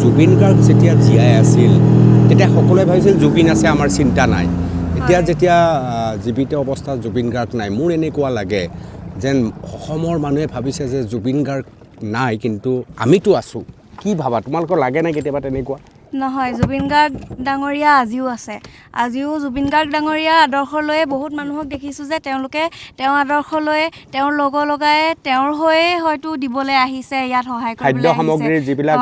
জুবিন গাৰ্গ যেতিয়া জীয়াই আছিল তেতিয়া সকলোৱে ভাবিছিল জুবিন আছে আমাৰ চিন্তা নাই। এতিয়া যেতিয়া জীৱিত অৱস্থাত জুবিন গাৰ্গ নাই, মোৰ এনেকুৱা লাগে যেন অসমৰ মানুহে ভাবিছে যে জুবিন গাৰ্গ নাই কিন্তু আমিতো আছোঁ। কি ভাবা, তোমালোকৰ লাগে নাই কেতিয়াবা তেনেকুৱা? নহয়, জুবিন গাৰ্গ ডাঙৰীয়া আজিও আছে। আজিও জুবিন গাৰ্গ ডাঙৰীয়া আদৰ্শ লৈয়ে বহুত মানুহক দেখিছোঁ যে তেওঁলোকে তেওঁৰ আদৰ্শ লৈ তেওঁৰ লগাই তেওঁৰ হৈয়ে হয়তো দিবলৈ আহিছে, ইয়াত সহায় কৰিবলৈ খাদ্য সামগ্ৰীৰ যিবিলাক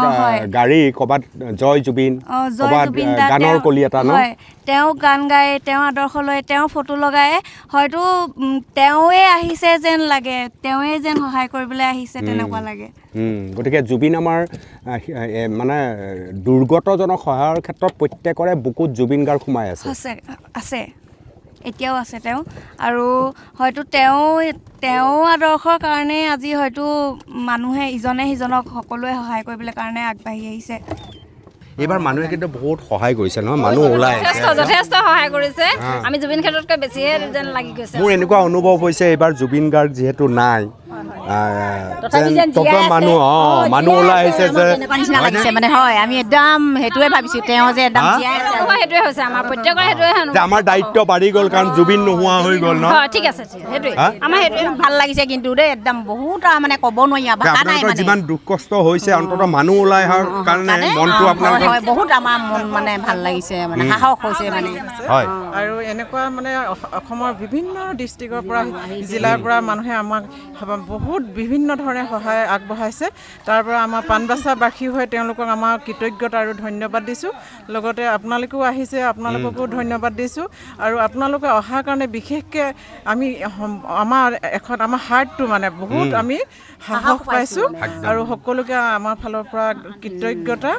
গাড়ী, ক'ৰবাত জয় জুবিন, ক'ৰবাত গানৰ কলি এটা ন? হয়, তেওঁ গান গায়, তেওঁ আদৰ্শ লৈ, তেওঁ ফটো লগাই হয়তো তেওঁৱে আহিছে যেন লাগে, তেওঁৱে যেন সহায় কৰিবলৈ আহিছে তেনেকুৱা লাগে। গতিকে জুবিন আমাৰ মানে দুৰ্গতজনক সহায়ৰ ক্ষেত্ৰত প্ৰত্যেকৰে বুকুত জুবিন গাৰ্গ সোমাই আছে। আছে এতিয়াও আছে তেওঁ, আৰু হয়তো তেওঁ আদৰ্শৰ কাৰণে আজি হয়তো মানুহে ইজনে সিজনক সকলোৱে সহায় কৰিবলৈ কাৰণে আগবাঢ়ি আহিছে। এইবাৰ মানুহে কিন্তু বহুত সহায় কৰিছে নহয়, মানুহ ওলাই যথেষ্ট সহায় কৰিছে। আমি জুবিন ক্ষেত্ৰতকৈ বেছিহে যেন লাগি গৈছে। মোৰ এনেকুৱা অনুভৱ হৈছে এইবাৰ জুবিন গাৰ্গ যিহেতু নাই, মানুহ ওলাই আহিছে যে নিচিনা লাগিছে মানে। হয়, আমি একদম সেইটোৱে ভাবিছোঁ, তেওঁ যে একদম সেইটোৱে হৈছে আমাৰ প্ৰত্যেকৰে সেইটোৱে আমাৰ দায়িত্ব বাঢ়ি গ'ল কাৰণ জুবিন নোহোৱা হৈ গ'ল ন? ঠিক আছে, সেইটোৱে আমাৰ সেইটোৱে ভাল লাগিছে কিন্তু দেই, একদম বহুত মানে ক'ব নোৱাৰি, ভাষা নাই মানে। যিমান দুখ কষ্ট হৈছে অন্ততঃ মানুহ ওলাই অহাৰ কাৰণে মনটো আপোনালোকৰ বহুত আমাৰ মন মানে ভাল লাগিছে, মানে সাহস হৈছে মানে। হয়, আৰু এনেকুৱা মানে অসমৰ বিভিন্ন ডিষ্ট্ৰিক্টৰ পৰা, জিলাৰ পৰা মানুহে আমাক বহুত বিভিন্ন ধৰণে সহায় আগবঢ়াইছে। তাৰ পৰা আমাৰ পাণবাচাবাসী হৈ তেওঁলোকক আমাৰ কৃতজ্ঞতা আৰু ধন্যবাদ দিছোঁ। লগতে আপোনালোকেও আহিছে, আপোনালোককো ধন্যবাদ দিছোঁ। আৰু আপোনালোকে অহাৰ কাৰণে বিশেষকৈ আমি আমাৰ হাৰ্টটো মানে বহুত আমি সাহস পাইছোঁ, আৰু সকলোকে আমাৰ ফালৰ পৰা কৃতজ্ঞতা।